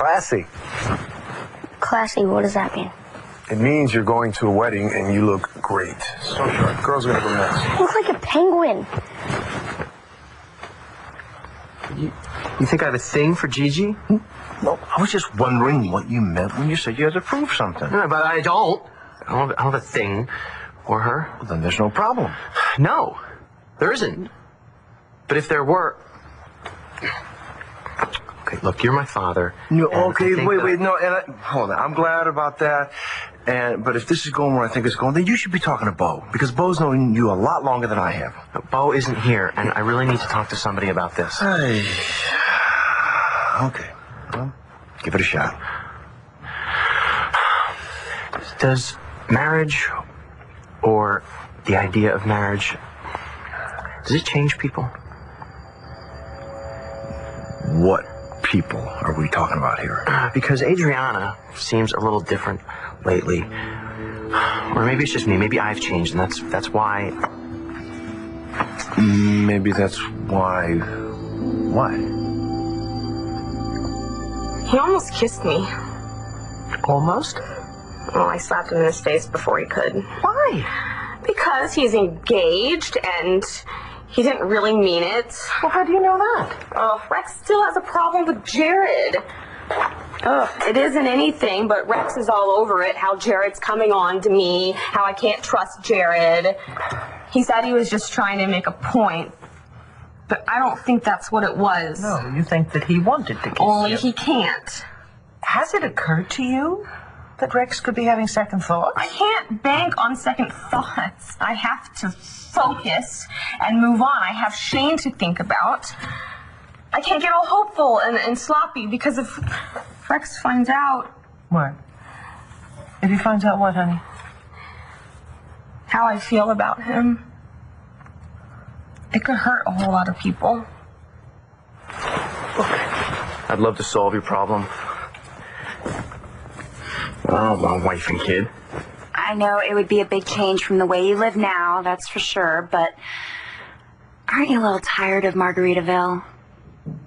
Classy. Classy, what does that mean? It means you're going to a wedding and you look great. So sure, girls are gonna go nuts. You look like a penguin. You think I have a thing for Gigi? No, I was just wondering what you meant when you said you had to prove something. No, but I don't. I don't have a thing for her. Well, then there's no problem. No, there isn't. But if there were... Okay, look, you're my father. No, okay, wait, no, hold on. I'm glad about that. But if this is going where I think it's going, then you should be talking to Bo, because Bo's known you a lot longer than I have. No, Bo isn't here, and I really need to talk to somebody about this. Hey. Okay, well, give it a shot. Does marriage, or the idea of marriage, does it change people? What people are we talking about here? Because Adriana seems a little different lately. Or maybe it's just me. Maybe I've changed, and that's why... Maybe that's why... Why? He almost kissed me. Almost? Well, I slapped him in his face before he could. Why? Because he's engaged and he didn't really mean it. Well, how do you know that? Oh, Rex still has a problem with Jared. It isn't anything, but Rex is all over it, how Jared's coming on to me, how I can't trust Jared. He said he was just trying to make a point, but I don't think that's what it was. No, you think that he wanted to kiss Only you. he can't. Has it occurred to you that Rex could be having second thoughts? I can't bank on second thoughts. I have to focus and move on. I have Shane to think about. I can't get all hopeful and sloppy, because if Rex finds out... What? If he finds out what, honey? How I feel about him, it could hurt a whole lot of people. Look, I'd love to solve your problem. Oh, my wife and kid. I know it would be a big change from the way you live now, that's for sure, but aren't you a little tired of Margaritaville?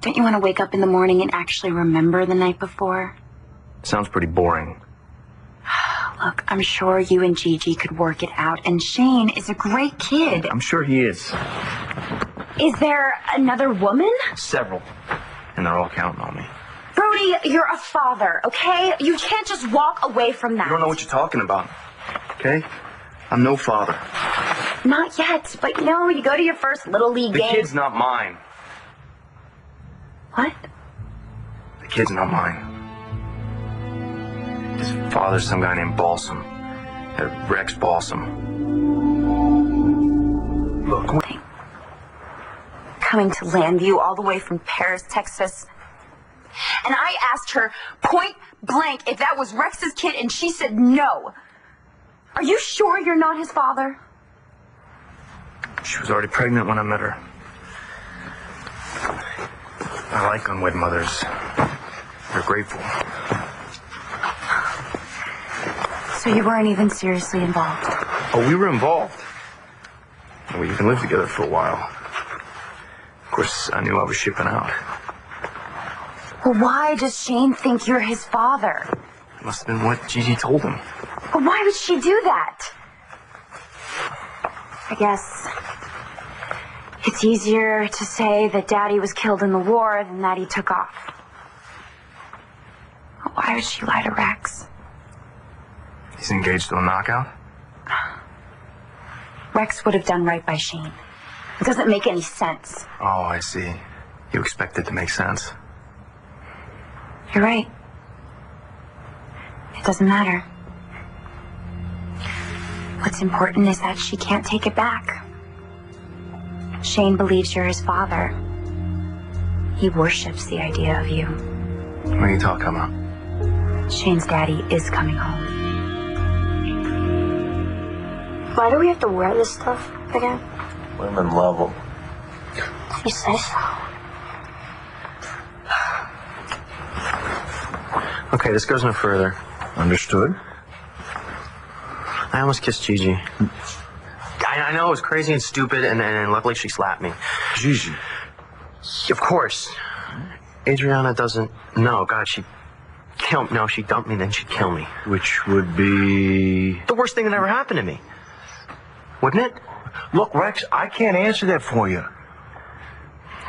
Don't you want to wake up in the morning and actually remember the night before? Sounds pretty boring. Look, I'm sure you and Gigi could work it out, and Shane is a great kid. I'm sure he is. Is there another woman? Several. And they're all counting on me. Brody, you're a father, okay? You can't just walk away from that. You don't know what you're talking about, okay? I'm no father. Not yet, but you know, you go to your first Little League game. The kid's not mine. What? The kid's not mine. His father's some guy named Balsam. Rex Balsam. Look, coming to Landview all the way from Paris, Texas. And I asked her point blank if that was Rex's kid, and she said no. Are you sure you're not his father? she was already pregnant when I met her. I like unwed mothers. They're grateful. So you weren't even seriously involved? Oh, we were involved. We even lived together for a while. Of course, I knew I was shipping out. Well, why does Shane think you're his father? Must have been what Gigi told him. But why would she do that? I guess it's easier to say that Daddy was killed in the war than that he took off. Why would she lie to Rex? He's engaged to a knockout? Rex would have done right by Shane. It doesn't make any sense. Oh, I see. You expect it to make sense. You're right. It doesn't matter. What's important is that she can't take it back. Shane believes you're his father. He worships the idea of you. What are you talking about? Shane's daddy is coming home. Why do we have to wear this stuff again? Women love them. You say so. Okay, this goes no further. Understood. I almost kissed Gigi. I know it was crazy and stupid, and luckily she slapped me. Gigi. Of course. Adriana doesn't know. God, she kill me. No, she'd dump me, then she'd kill me. Which would be... The worst thing that ever happened to me. Wouldn't it? Look, Rex, I can't answer that for you.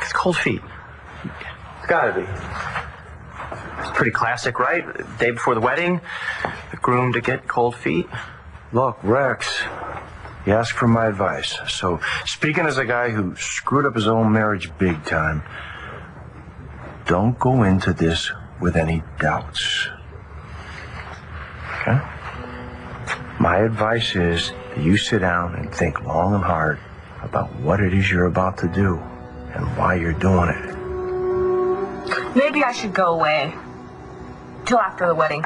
It's cold feet. It's gotta be. It's pretty classic, right? The day before the wedding, the groom to get cold feet. Look, Rex, you asked for my advice. So, speaking as a guy who screwed up his own marriage big time, don't go into this with any doubts. Okay? My advice is that you sit down and think long and hard about what it is you're about to do and why you're doing it. Maybe I should go away. Till after the wedding.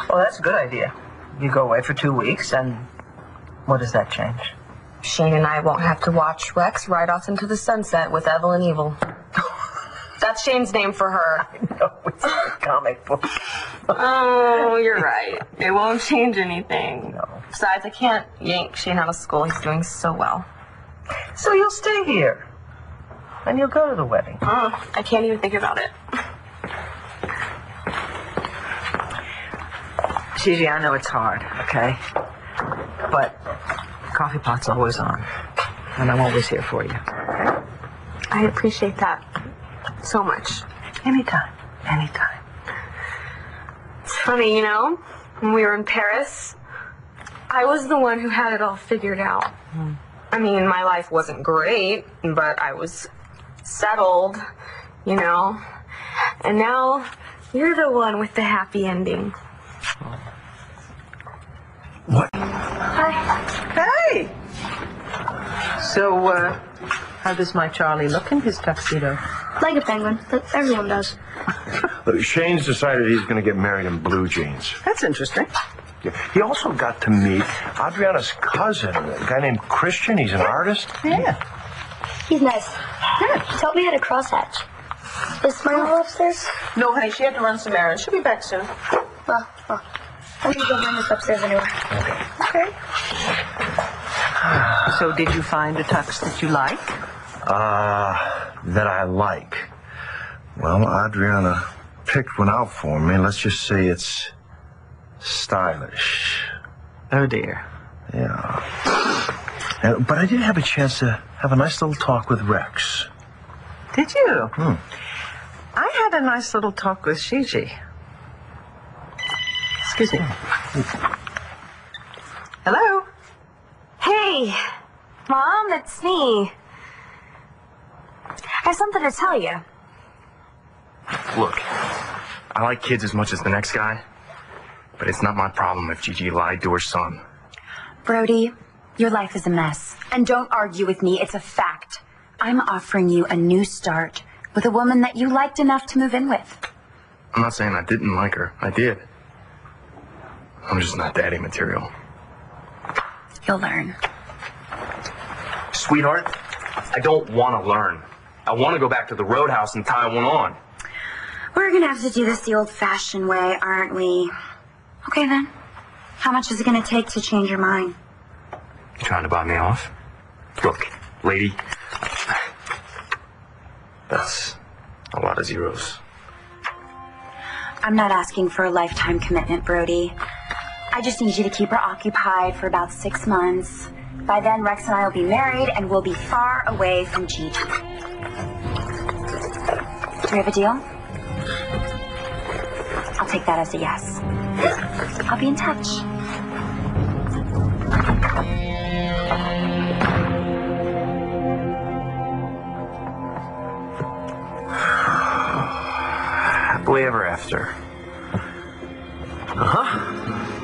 Well, that's a good idea. You go away for 2 weeks, and what does that change? Shane and I won't have to watch Rex ride off into the sunset with Evelyn Evil. That's Shane's name for her. No, it's a comic book. Oh, you're right. It won't change anything. No. Besides, I can't yank Shane out of school. He's doing so well. So you'll stay here, and you'll go to the wedding. I can't even think about it. Gigi, I know it's hard, okay? But coffee pot's always on, and I'm always here for you. Okay? I appreciate that so much. Anytime. Anytime. It's funny, you know, when we were in Paris, I was the one who had it all figured out. I mean, my life wasn't great, but I was settled, you know. And now you're the one with the happy ending. What? Hi. Hey! So, how does my Charlie look in his tuxedo? Like a penguin, but everyone does. Look, Shane's decided he's going to get married in blue jeans. That's interesting. Yeah. He also got to meet Adriana's cousin, a guy named Christian. He's an artist. Yeah. He's nice. He taught me how to crosshatch. Is my mom upstairs? No, honey, she had to run some errands. She'll be back soon. Well, I'm gonna go bring this upstairs anyway. Okay. So, did you find a tux that you like? That I like. Well, Adriana picked one out for me. Let's just say it's stylish. Oh, dear. Yeah. But I did have a chance to have a nice little talk with Rex. Did you? I had a nice little talk with Gigi. Excuse me. Hello? Hey, Mom, it's me. I have something to tell you. Look, I like kids as much as the next guy, but it's not my problem if Gigi lied to her son. Brody, your life is a mess. And don't argue with me, it's a fact. I'm offering you a new start with a woman that you liked enough to move in with. I'm not saying I didn't like her. I did. I'm just not daddy material. You'll learn. Sweetheart, I don't want to learn. I want to go back to the roadhouse and tie one on. We're gonna have to do this the old-fashioned way, aren't we? Okay, then. How much is it gonna take to change your mind? You trying to buy me off? Look, lady, that's a lot of zeros. I'm not asking for a lifetime commitment, Brody. I just need you to keep her occupied for about 6 months. By then, Rex and I will be married, and we'll be far away from Gigi. Do we have a deal? I'll take that as a yes. I'll be in touch. Happily ever after. Uh-huh.